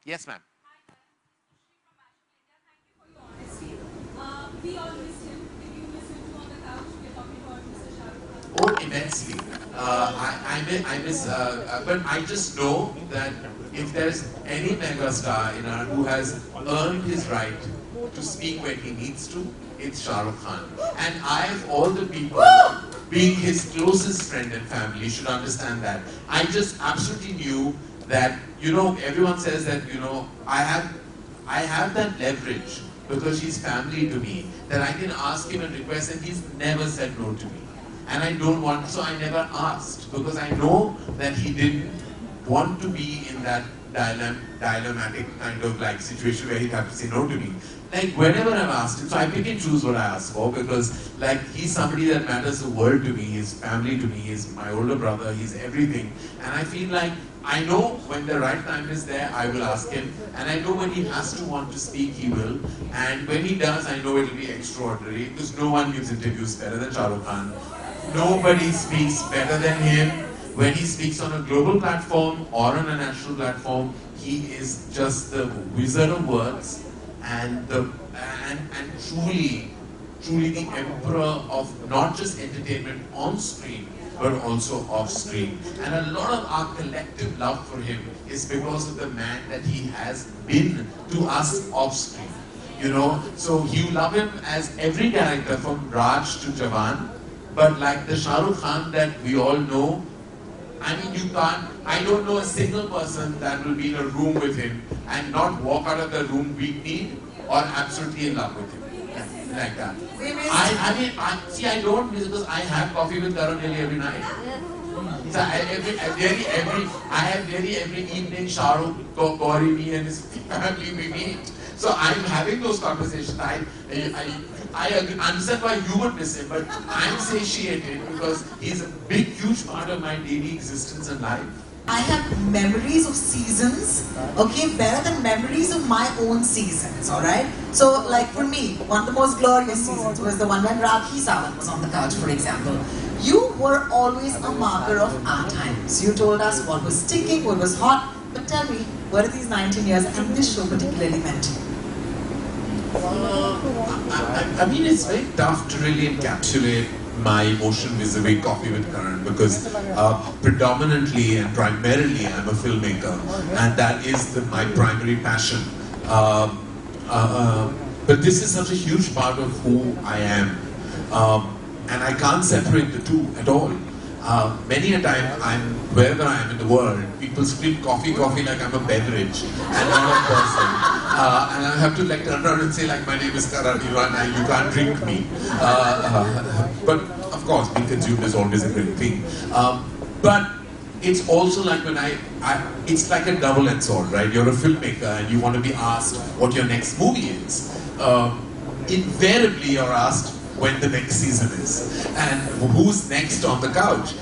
Yes, ma'am. We all missed him. Did you miss him too on the couch? We're talking about Mr. Shah Rukh. Oh, immensely. I miss, but I just know that if there's any megastar in our who has earned his right to speak when he needs to, it's Shah Rukh Khan. And I, of all the people, being his closest friend and family, should understand that. I just absolutely knew that, you know, everyone says that, you know, I have that leverage because he's family to me, that I can ask him and request, and he's never said no to me. And I don't want, so I never asked, because I know that he didn't want to be in that dilemmatic kind of like situation where he'd have to say no to me. Like whenever I've asked him, so I pick and choose what I ask for, because like he's somebody that matters the world to me, he's family to me, he's my older brother, he's everything. And I feel like I know when the right time is there, I will ask him, and I know when he has to want to speak, he will. And when he does, I know it will be extraordinary, because no one gives interviews better than Shah Rukh Khan. Nobody speaks better than him. When he speaks on a global platform or on a national platform, he is just the wizard of words and truly the emperor of not just entertainment on screen, but also off screen. And a lot of our collective love for him is because of the man that he has been to us off screen. You know, so you love him as every character from Raj to Jawan. But like the Shah Rukh Khan that we all know, I mean, you can't, I don't know a single person that will be in a room with him and not walk out of the room weak-kneed or absolutely in love with him. Like that. See, I don't miss, because I have coffee with Karan nearly every night. So I have nearly every evening, Shah Rukh, Gauri, me and his family, we meet. So I'm having those conversations. I understand why you would miss him, but I'm satiated because he's a big, huge part of my daily existence and life. I have memories of seasons, okay, better than memories of my own seasons, alright? So, like for me, one of the most glorious seasons was the one when Rakhi Sawant was on the couch, for example. You were always a marker of our times. You told us what was sticking, what was hot, but tell me, what are these 19 years and this show particularly meant to you? I mean, it's very tough to really encapsulate my emotion vis-a-vis Coffee with Karan, because predominantly and primarily I'm a filmmaker, and that is my primary passion. But this is such a huge part of who I am, and I can't separate the two at all. Many a time, wherever I am in the world, people scream coffee, coffee like I'm a beverage and not a person. And I have to like turn around and say like, my name is Karan, you can't drink me. But of course, being consumed is always a great thing. But it's also like when it's like a double-edged sword, right? You're a filmmaker and you want to be asked what your next movie is. Invariably, you're asked when the next season is and who's next on the couch.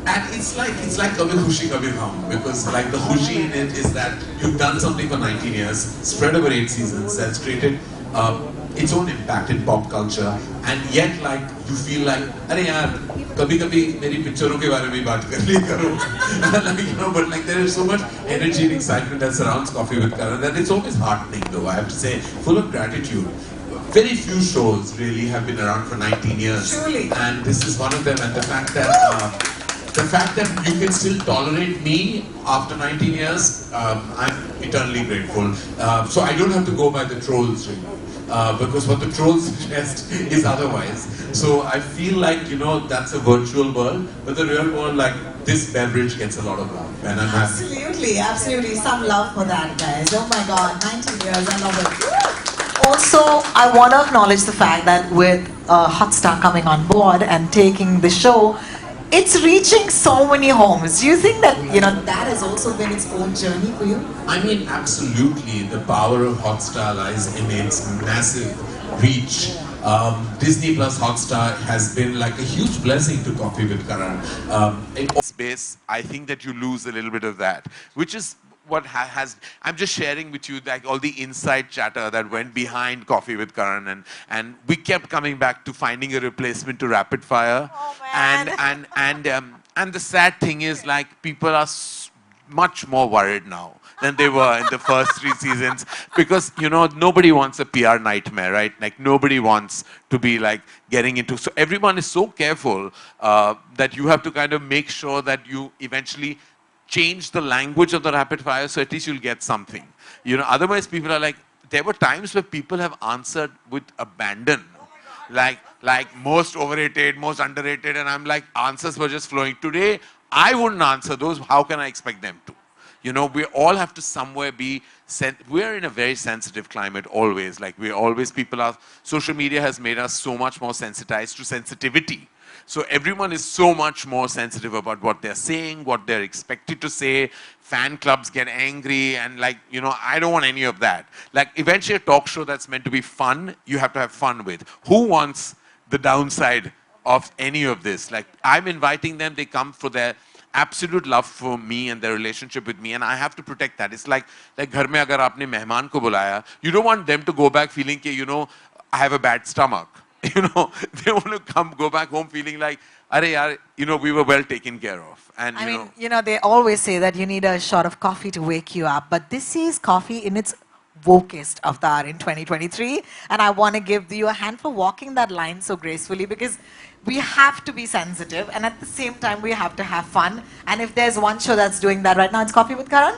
And it's like Kabhi Khushi Kabhi Gham, because like the khushi in it is that you've done something for 19 years, spread over 8 seasons, that's created its own impact in pop culture, and yet like you feel like, अरे यार, कभी-कभी मेरी पिक्चरों के बारे में बात कर लिया करो, like, you know, but like there is so much energy and excitement that surrounds Coffee with Karan that it's always heartening, though I have to say, full of gratitude. Very few shows really have been around for 19 years, Truly. And this is one of them. And the fact that you can still tolerate me after 19 years, I'm eternally grateful. So I don't have to go by the trolls, really, because what the trolls suggest is otherwise. So I feel like, you know, that's a virtual world, but the real world, like this beverage gets a lot of love, and I'm happy. Absolutely, absolutely. Some love for that, guys. Oh my God, 19 years, I love it. Also, I want to acknowledge the fact that with Hotstar coming on board and taking the show, it's reaching so many homes. Do you think that, you know, that has also been its own journey for you? I mean, absolutely. The power of Hotstar lies in its massive reach. Disney Plus Hotstar has been like a huge blessing to Coffee with Karan. In space, I think that you lose a little bit of that, which is what I'm just sharing with you like all the inside chatter that went behind Coffee with Karan, and we kept coming back to finding a replacement to Rapid Fire. Oh, man. And the sad thing is like people are much more worried now than they were in the first 3 seasons, because, you know, nobody wants a PR nightmare, right? Like, nobody wants to be like getting into, so everyone is so careful that you have to kind of make sure that you eventually change the language of the rapid fire, so at least you'll get something. You know, otherwise people are like, there were times where people have answered with abandon. Like most overrated, most underrated, and I'm like, answers were just flowing. Today, I wouldn't answer those. How can I expect them to? You know, we all have to somewhere be, we're in a very sensitive climate always. Like, we always, people are, social media has made us so much more sensitized to sensitivity. So everyone is so much more sensitive about what they're saying, what they're expected to say. Fan clubs get angry, and like, you know, I don't want any of that. Like, eventually a talk show that's meant to be fun, you have to have fun with. Who wants the downside of any of this? Like, I'm inviting them, they come for their absolute love for me and their relationship with me, and I have to protect that. It's like घर में अगर आपने मेहमान को बुलाया, you don't want them to go back feeling कि, you know, I have a bad stomach. You know, they want to go back home feeling like, "Arey yaar, you know, we were well taken care of." And I mean, you know, they always say that you need a shot of coffee to wake you up, but this is coffee in its wokest avatar in 2023, and I want to give you a hand for walking that line so gracefully, because we have to be sensitive, and at the same time, we have to have fun. And if there's one show that's doing that right now, it's Coffee with Karan.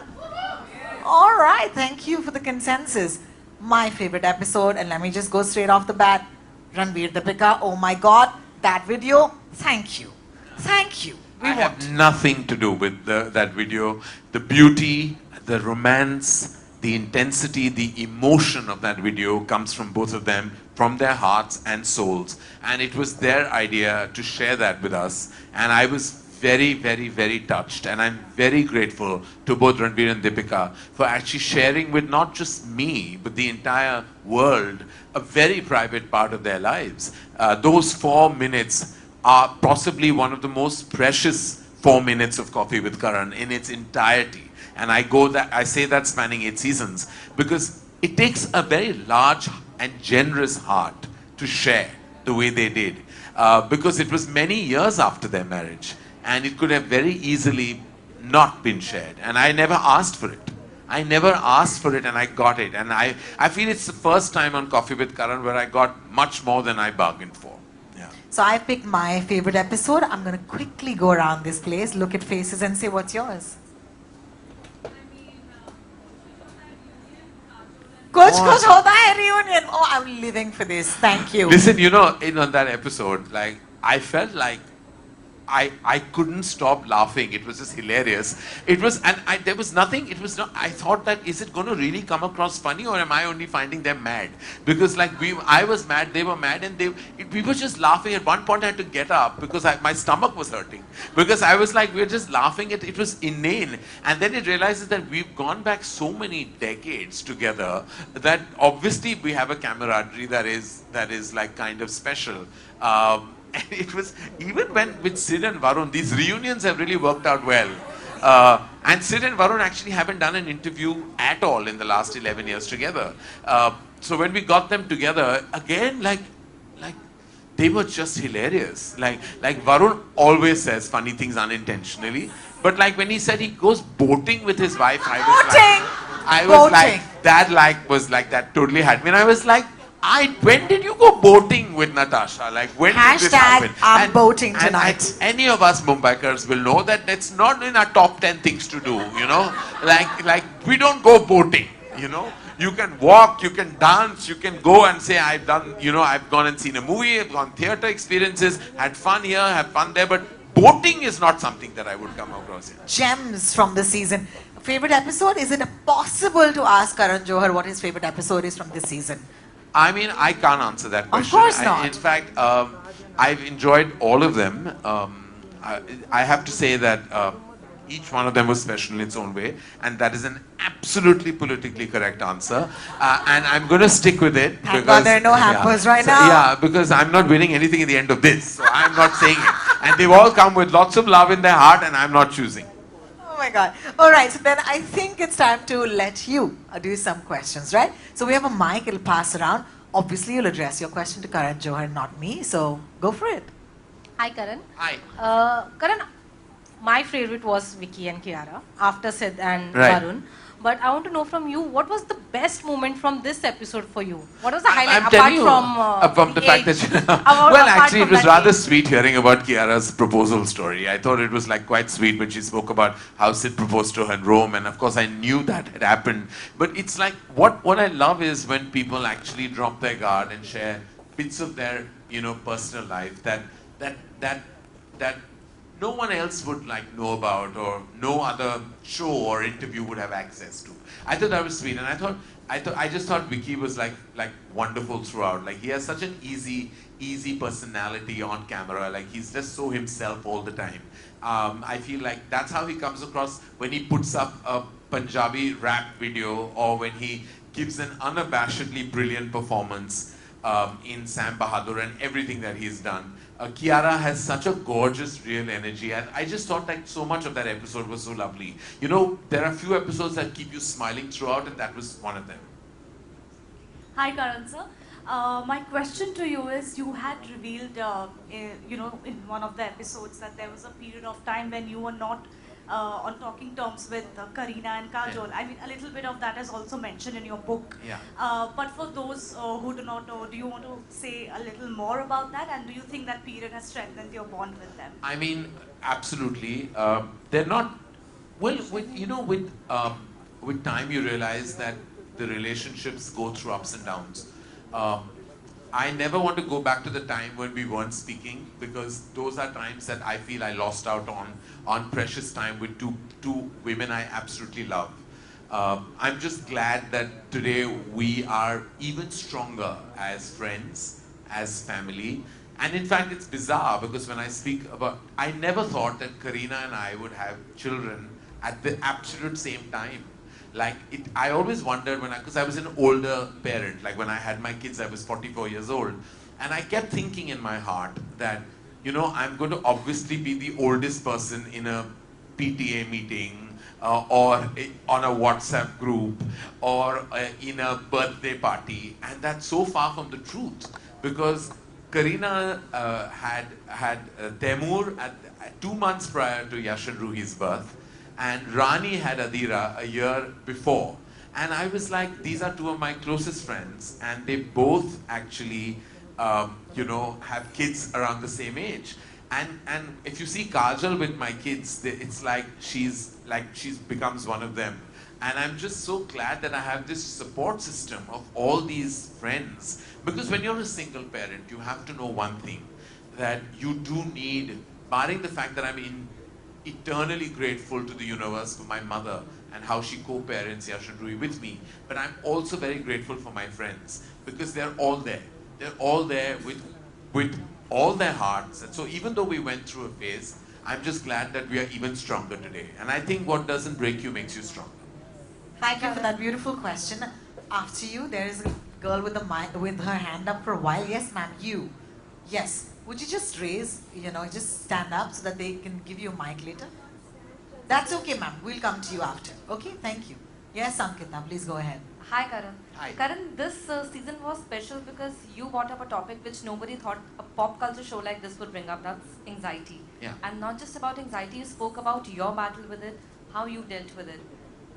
All right, thank you for the consensus. My favorite episode, and let me just go straight off the bat. Ranveer, Deepika, oh my God, that video, thank you. Thank you. I have nothing to do with that video. The beauty, the romance, the intensity, the emotion of that video comes from both of them, from their hearts and souls. And it was their idea to share that with us. And I was very, very, very touched. And I'm very grateful to both Ranveer and Deepika for actually sharing with not just me, but the entire world, a very private part of their lives. Those 4 minutes are possibly one of the most precious 4 minutes of Coffee with Karan in its entirety. And I say that spanning 8 seasons, because it takes a very large and generous heart to share the way they did. Because it was many years after their marriage, and it could have very easily not been shared. And I never asked for it. I never asked for it, and I got it. And I feel it's the first time on Coffee with Karan where I got much more than I bargained for. Yeah. So I picked my favorite episode. I'm going to quickly go around this place, look at faces, and say, what's yours? Kuch kuch hota hai reunion. Oh, I'm living for this. Thank you. Listen, you know, on that episode, like, I felt like I couldn't stop laughing. It was just hilarious. It was, and there was nothing, it was not, I thought that, is it going to really come across funny, or am I only finding them mad? Because like I was mad, they were mad, and we were just laughing. At one point I had to get up because my stomach was hurting. Because I was like, we were just laughing. It was inane. And then it realizes that we've gone back so many decades together that obviously we have a camaraderie that is like kind of special. And it was, even when with Shudh and Varun, these reunions have really worked out well. And Shudh and Varun actually haven't done an interview at all in the last 11 years together. So when we got them together, again, like they were just hilarious. Like Varun always says funny things unintentionally. But like when he said he goes boating with his wife, I was like, that was like, that totally had me. And I was like, when did you go boating with Natasha? Like, when did this happen? I'm boating tonight. Any of us Mumbaikars will know that that's not in our top 10 things to do, you know? Like we don't go boating, you know? You can walk, you can dance, you can go and say, I've gone and seen a movie, I've gone theatre experiences, had fun here, had fun there, but boating is not something that I would come across here. Gems from the season. Favorite episode? Is it possible to ask Karan Johar what his favorite episode is from this season? I mean, I can't answer that question. Of course not. In fact, I've enjoyed all of them. I have to say that each one of them was special in its own way, and that is an absolutely politically correct answer. And I'm going to stick with it. Thank God there are no hampers right now. Yeah, because I'm not winning anything at the end of this, so I'm not saying it. And they've all come with lots of love in their heart, and I'm not choosing. Oh my God. All right, so then I think it's time to let you do some questions, right? So we have a mic, it'll pass around. Obviously, you'll address your question to Karan Johar, not me, so go for it. Hi, Karan. Hi. Karan, my favorite was Vicky and Kiara, after Sid and Right. Varun. But I want to know from you, what was the best moment from this episode for you? What was the highlight I'm telling apart from the fact age? that Apart actually it from was that rather age. sweet hearing about Kiara's proposal story. I thought it was like quite sweet when she spoke about how Sid proposed to her in Rome, and of course I knew that had happened. But it's like what I love is when people actually drop their guard and share bits of their personal life that that that no one else would like know about, or no other show or interview would have access to. I thought that was sweet, and I just thought Vicky was like wonderful throughout. Like he has such an easy personality on camera. Like he's just so himself all the time. I feel like that's how he comes across when he puts up a Punjabi rap video, or when he gives an unabashedly brilliant performance in Sam Bahadur and everything that he's done. Kiara has such a gorgeous, real energy, and I just thought like so much of that episode was so lovely. There are few episodes that keep you smiling throughout, and that was one of them. Hi, Karan sir. My question to you is, you had revealed, in one of the episodes that there was a period of time when you were not on talking terms with Kareena and Kajol. Yeah. I mean, a little bit of that is also mentioned in your book. Yeah. But for those who do not know, do you want to say a little more about that? And do you think that period has strengthened your bond with them? I mean, absolutely. They're not. Well, with time you realize that the relationships go through ups and downs. I never want to go back to the time when we weren't speaking, because those are times that I feel I lost out on precious time with two women I absolutely love. I'm just glad that today we are even stronger as friends, as family. And in fact, it's bizarre because when I speak about, I never thought that Kareena and I would have children at the absolute same time. Like, I always wondered because I was an older parent. Like when I had my kids, I was 44 years old. And I kept thinking in my heart that, I'm going to obviously be the oldest person in a PTA meeting, or on a WhatsApp group, or in a birthday party. And that's so far from the truth, because Kareena had Taimur at 2 months prior to Yashin Ruhi's birth, and Rani had Adira a year before. And I was like, these are two of my closest friends, and they both actually, have kids around the same age. And if you see Kajol with my kids, it's like she's becomes one of them. And I'm just so glad that I have this support system of all these friends. Because when you're a single parent, you have to know one thing, that you do need, barring the fact that I'm eternally grateful to the universe for my mother and how she co-parents Yashin Rui with me, but I'm also very grateful for my friends, because they're all there. They're all there with all their hearts. And so even though we went through a phase, I'm just glad that we are even stronger today. And I think what doesn't break you makes you stronger. Thank you for that beautiful question. After you, there is a girl with with her hand up for a while. Yes, ma'am, you. Yes. Would you just raise, just stand up so that they can give you a mic later? That's okay, ma'am. We'll come to you after. Okay, thank you. Yes, Ankita, please go ahead. Hi, Karan. Hi. Karan, this season was special because you brought up a topic which nobody thought a pop culture show like this would bring up. That's anxiety. Yeah. And not just about anxiety, you spoke about your battle with it, how you dealt with it.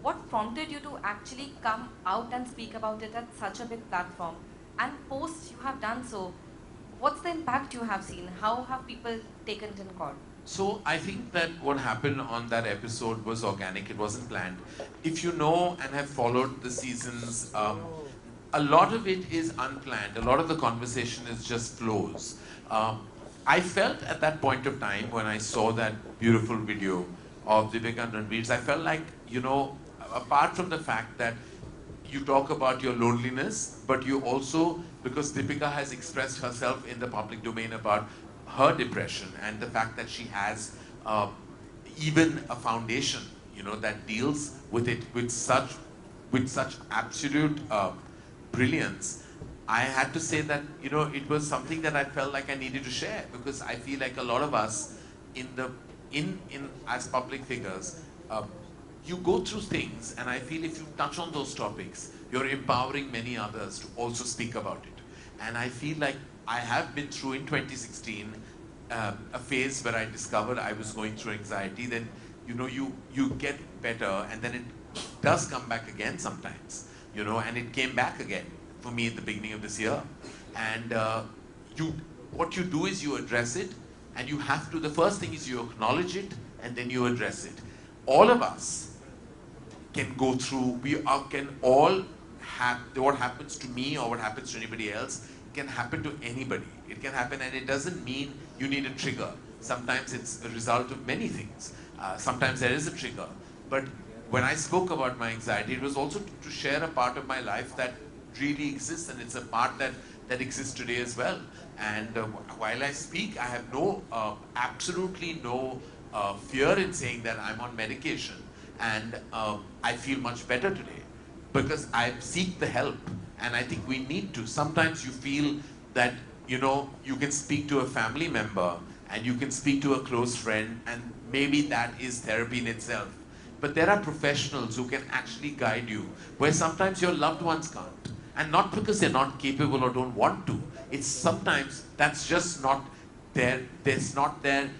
What prompted you to actually come out and speak about it at such a big platform? And post you have done so, what's the impact you have seen? How have people taken it in court? So I think that what happened on that episode was organic. It wasn't planned. If you know and have followed the seasons, a lot of it is unplanned. A lot of the conversation is just flows. I felt at that point of time when I saw that beautiful video of Deepika-Ranveer, I felt like, apart from the fact that you talk about your loneliness, but you also, because Deepika has expressed herself in the public domain about her depression and the fact that she has even a foundation, that deals with it with such absolute brilliance. I had to say that, it was something that I felt like I needed to share, because I feel like a lot of us as public figures, you go through things, and I feel if you touch on those topics, you're empowering many others to also speak about it. And I feel like I have been through in 2016 a phase where I discovered I was going through anxiety. Then you get better, and then does come back again sometimes, you know, and it came back again for me at the beginning of this year. And what you do is you address it, and you have to, the first thing is you acknowledge it, and then you address it. All of us can go through, can all have, what happens to me or what happens to anybody else can happen to anybody. It can happen, and it doesn't mean you need a trigger. Sometimes it's a result of many things. Sometimes there is a trigger. But when I spoke about my anxiety, it was also to share a part of my life that really exists, and it's a part that exists today as well. And while I speak, I have absolutely no fear in saying that I'm on medication, and I feel much better today because I seek the help, and I think we need to. Sometimes you feel that, you know, you can speak to a family member and you can speak to a close friend, and maybe that is therapy in itself. But there are professionals who can actually guide you, where sometimes your loved ones can't. And not because they're not capable or don't want to. It's sometimes that's just not there. They've not been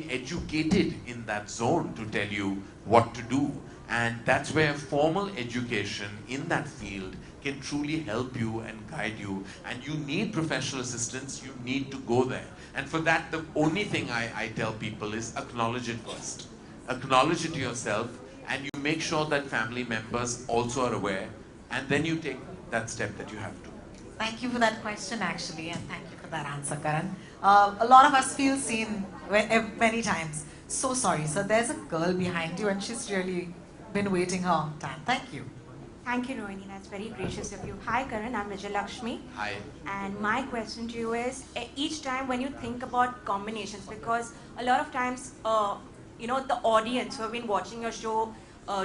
educated in that zone to tell you what to do. And that's where formal education in that field can truly help you and guide you. And you need professional assistance. You need to go there. And for that, the only thing I tell people is acknowledge it first. Acknowledge it to yourself, and you make sure that family members also are aware, and then you take that step that you have to. Thank you for that question, actually, and thank you for that answer, Karan. A lot of us feel seen many times. So sorry, sir. There's a girl behind you, and she's really been waiting her own time. Thank you. Thank you, Rohini. That's very gracious of you. Hi, Karan. I'm Vijayalakshmi. Hi. And my question to you is, each time when you think about combinations, because a lot of times, you know, the audience who have been watching your show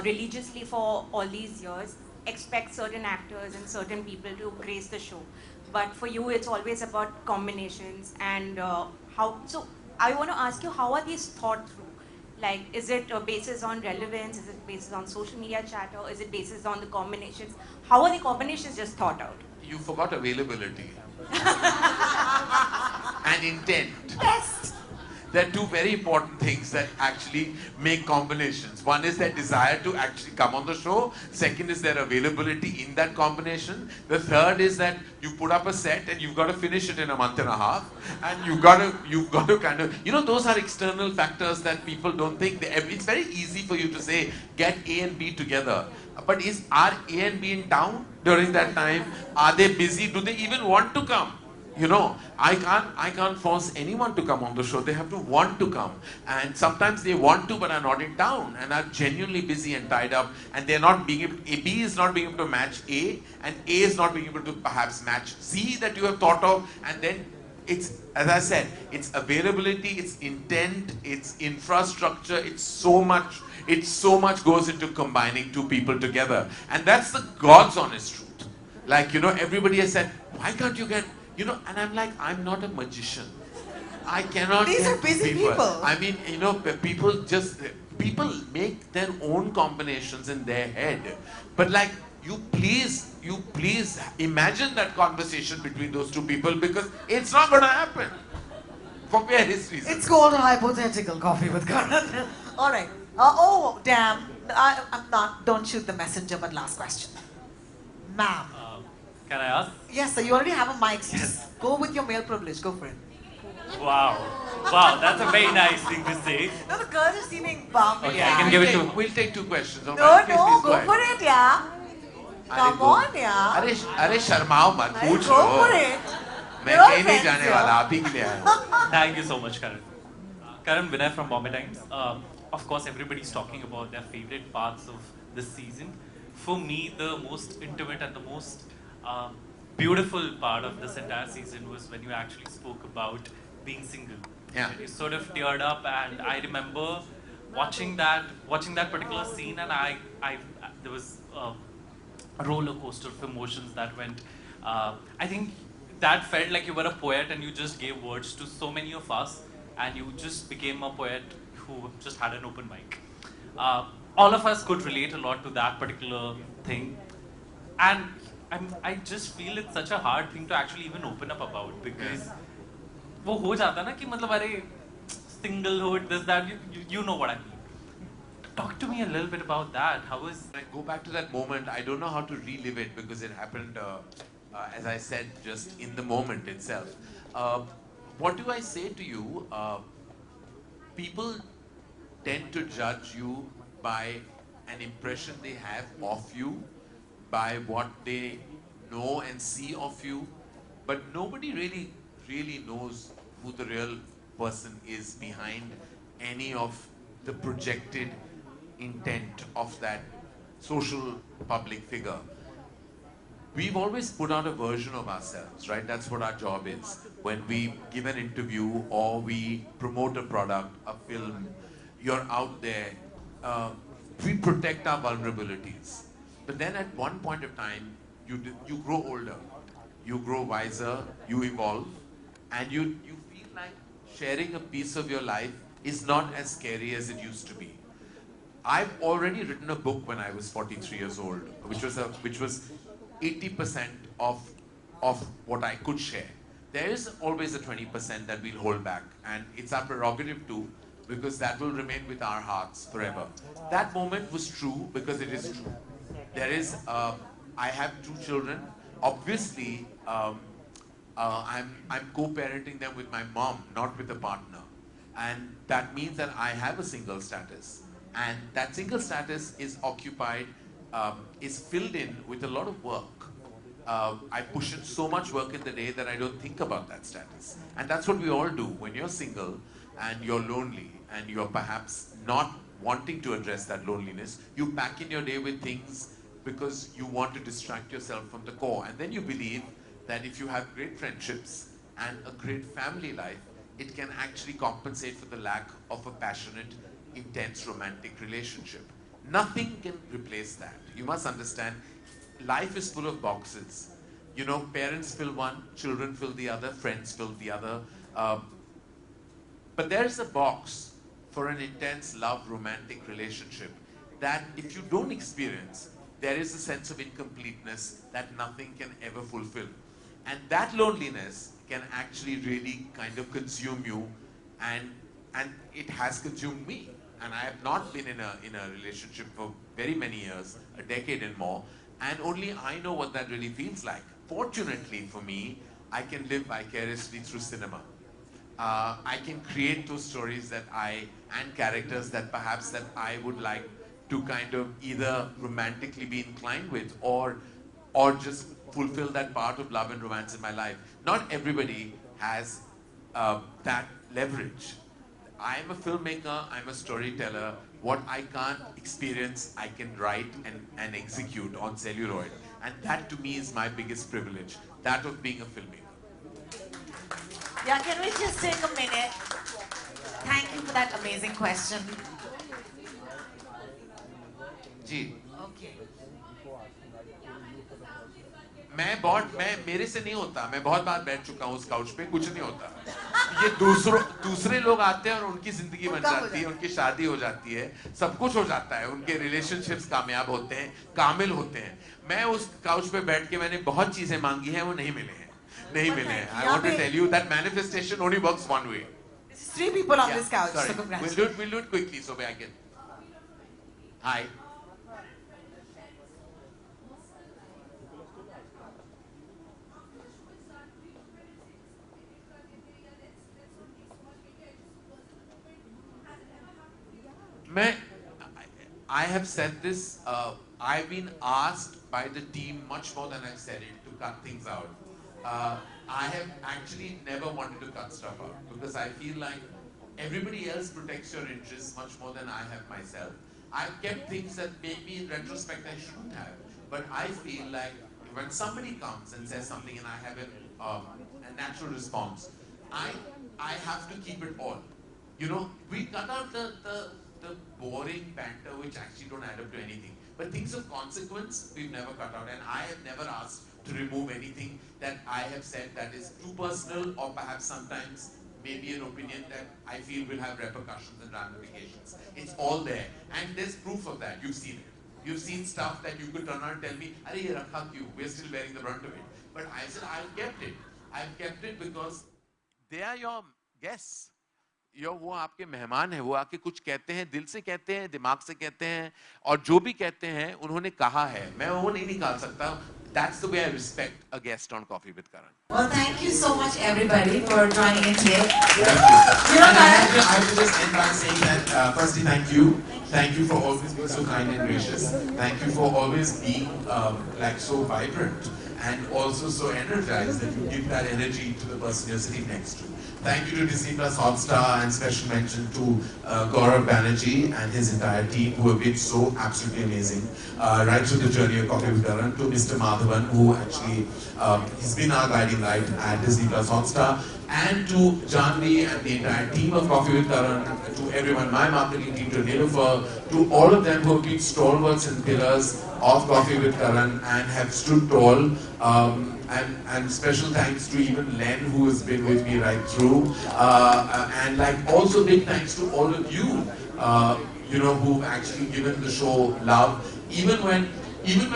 religiously for all these years expect certain actors and certain people to grace the show. But for you, it's always about combinations and how. So I want to ask you, how are these thought through? Like, is it basis on relevance? Is it basis on social media chatter? Is it basis on the combinations? How are the combinations just thought out? You forgot availability. And intent. Yes. There are two very important things that actually make combinations. One is their desire to actually come on the show. Second is their availability in that combination. The third is that you put up a set and you've got to finish it in a month and a half. And you've got to kind of, you know, those are external factors that people don't think. It's very easy for you to say, get A and B together. But are A and B in town during that time? Are they busy? Do they even want to come? You know, I can't force anyone to come on the show. They have to want to come. And sometimes they want to but are not in town and are genuinely busy and tied up, and they're not being able, B is not being able to match A, and A is not being able to perhaps match C that you have thought of. And then it's, as I said, it's availability, it's intent, it's infrastructure, it's so much goes into combining two people together. And that's the God's honest truth. Like, you know, everybody has said, why can't you get, you know, and I'm like, I'm not a magician. I cannot. These are busy people. I mean, you know, people make their own combinations in their head. But like, you please imagine that conversation between those two people, because it's not going to happen. For various reasons. It's called a hypothetical coffee with Karan. All right. Oh, damn. I'm not. Don't shoot the messenger, but last question. Ma'am. Can I ask? Yes, sir. You already have a mic. Just go with your male privilege. Go for it. Wow. Wow, that's a very nice thing to say. No, the girl is seeming bummed. Okay, yeah. I can give it to... We'll take two questions. Okay? No, Please, no, please, go ahead. for it, yeah. Come on, yeah. अरे शर्माओ मत, Hey, पूछ go low. for it. मैं You're कहीं नहीं friends, जाने yeah. वाला, आप ही के लिए आया. Thank you so much, Karan. Karan, Vinay from Bombay Times. Of course, everybody's talking about their favorite parts of this season. For me, the most intimate and the most beautiful part of this entire season was when you actually spoke about being single. Yeah. You sort of teared up, and I remember watching that particular scene, and there was a roller coaster of emotions that went. I think that felt like you were a poet and you just gave words to so many of us, and you just became a poet who just had an open mic. All of us could relate a lot to that particular thing, and I just feel it's such a hard thing to actually even open up about, because वो हो जाता ना कि मतलब अरे singlehood, this, that, you know what I mean. talk to me a little bit about that. How was... When I go back to that moment, I don't know how to relive it because it happened, as I said, just in the moment itself. What do I say to you? People tend to judge you by an impression they have of you, by what they know and see of you, but nobody really knows who the real person is behind any of the projected intent of that social public figure. We've always put out a version of ourselves, right? That's what our job is. When we give an interview or we promote a product, a film, you're out there, we protect our vulnerabilities. But then at one point of time, you grow older, you grow wiser, you evolve, and you feel like sharing a piece of your life is not as scary as it used to be. I've already written a book when I was 43 years old, which was 80% of what I could share. There is always a 20% that we'll hold back, and it's our prerogative too, because that will remain with our hearts forever. That moment was true because it is true. There is, I have 2 children. Obviously, I'm co-parenting them with my mom, not with a partner. And that means that I have a single status. And that single status is occupied, is filled in with a lot of work. I push in so much work in the day that I don't think about that status. And that's what we all do. When you're single and you're lonely and you're perhaps not wanting to address that loneliness, you pack in your day with things because you want to distract yourself from the core. And then you believe that if you have great friendships and a great family life, it can actually compensate for the lack of a passionate, intense romantic relationship. Nothing can replace that. You must understand, life is full of boxes. You know, parents fill one, children fill the other, friends fill the other. But there's a box for an intense love romantic relationship that if you don't experience, there is a sense of incompleteness that nothing can ever fulfill. And that loneliness can actually really kind of consume you, and it has consumed me. And I have not been in a relationship for very many years, a decade and more, and only I know what that really feels like. Fortunately for me, I can live vicariously through cinema. I can create those stories and characters that perhaps that I would like to kind of either romantically be inclined with or just fulfill that part of love and romance in my life. Not everybody has that leverage. I'm a filmmaker, I'm a storyteller. What I can't experience, I can write and execute on celluloid. And that to me is my biggest privilege, that of being a filmmaker. Yeah, can we just take a minute? Thank you for that amazing question. Ji Okay. मेरे से नहीं होता, मैं बहुत बार बैठ चुका हूँ उस काउच पे, कुछ नहीं होता। ये दूसरे लोग आते हैं और उनकी जिंदगी बन जाती है, उनकी शादी हो जाती है, सब कुछ हो जाता है, उनके रिलेशनशिप्स कामयाब होते हैं, कामिल होते हैं। मैं उस काउच पे बैठ के मैंने बहुत चीजें मांगी हैं, वो नहीं मिले हैं, नहीं मिले हैं। I want to tell you that manifestation only works one way. 3 people on this couch, Sorry. so congratulations. We'll do it quickly so I can. Hi. I have said this, I've been asked by the team much more than I've said it to cut things out. I have actually never wanted to cut stuff out because I feel like everybody else protects your interests much more than I have myself. I've kept things that maybe in retrospect I shouldn't have, but I feel like when somebody comes and says something and I have a natural response, I have to keep it all. You know, we cut out the boring banter which actually don't add up to anything. But things of consequence, we've never cut out. And I have never asked to remove anything that I have said that is too personal or perhaps sometimes maybe an opinion that I feel will have repercussions and ramifications. It's all there. And there's proof of that. You've seen it. You've seen stuff that you could turn around and tell me, "Arey, ye rakha kyun? We're still bearing the brunt of it." But I said, I've kept it. I've kept it because they are your guests. वो आपके मेहमान हैं, वो आके कुछ कहते हैं, दिल से कहते हैं, दिमाग से कहते हैं, और जो भी कहते हैं उन्होंने कहा है, मैं वो नहीं निकाल सकता. That's the way I respect a guest on Coffee with Karan. Well, thank you so much, everybody, for joining in today. Thank you. You know, And I Karan, have to just end by saying that, firstly, thank you. Thank you for always being so kind and gracious. Thank you for always being like so vibrant and also so energized that you give that energy to the person you're sitting next to. Thank you to Disney Plus Hotstar, and special mention to Gaurav Banerjee and his entire team, who have been so absolutely amazing. Right through the journey of Coffee with Karan, to Mr. Madhavan, who actually he's been our guiding light at Disney Plus Hotstar, and to Janvi and the entire team of Coffee with Karan, to everyone, my marketing team, to Nilofer, to all of them who have been stalwarts and pillars of Coffee with Karan and have stood tall. And special thanks to even Len, who has been with me right through, and like also big thanks to all of you, who've actually given the show love. Even when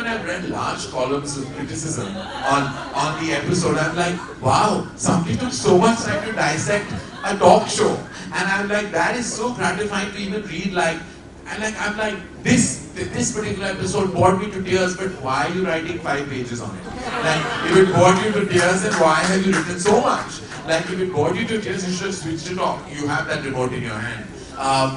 I've read large columns of criticism on the episode, I'm like, wow, somebody took so much time to dissect a talk show, and I'm like, that is so gratifying to even read I'm like, this particular episode bored me to tears, but why are you writing 5 pages on it? Like, if it bored you to tears, then why have you written so much? Like, if it bored you to tears, you should have switched it off. You have that remote in your hand.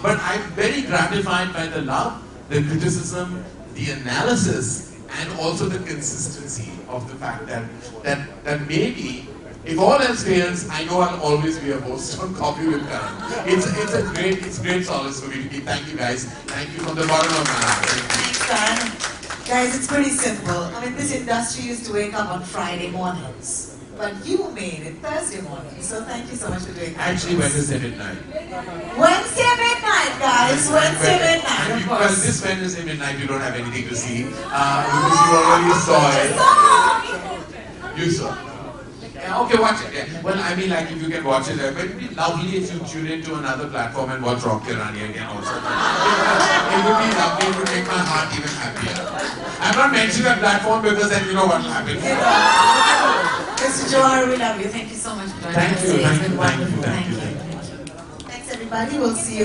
But I'm very gratified by the love, the criticism, the analysis, and also the consistency of the fact that maybe, if all else fails, I know I'll always be a host on Coffee with Karan. It's great solace for me to be. Thank you guys. Thank you from the bottom of my heart. thanks, Karan. Guys, it's pretty simple. I mean, this industry used to wake up on Friday mornings, but you made it Thursday morning. So thank you so much for doing that. Actually, Wednesday midnight. Wednesday midnight, guys. Wednesday midnight, of Well, course. this Wednesday midnight you don't have anything to see because you already saw it. You saw. Yeah, okay, watch it. Yeah. Well, I mean, like if you can watch it, but it'd be lovely if you tune into another platform and watch Rock Kirani again also. It would be lovely. It would make my heart even happier. I'm not mentioning that platform because then you know what happens. Mr. Johar, we love you. Thank you so much for joining us. Thank you, It's thank been you, wonderful. thank you, Thank you. Thanks, everybody. We'll see you.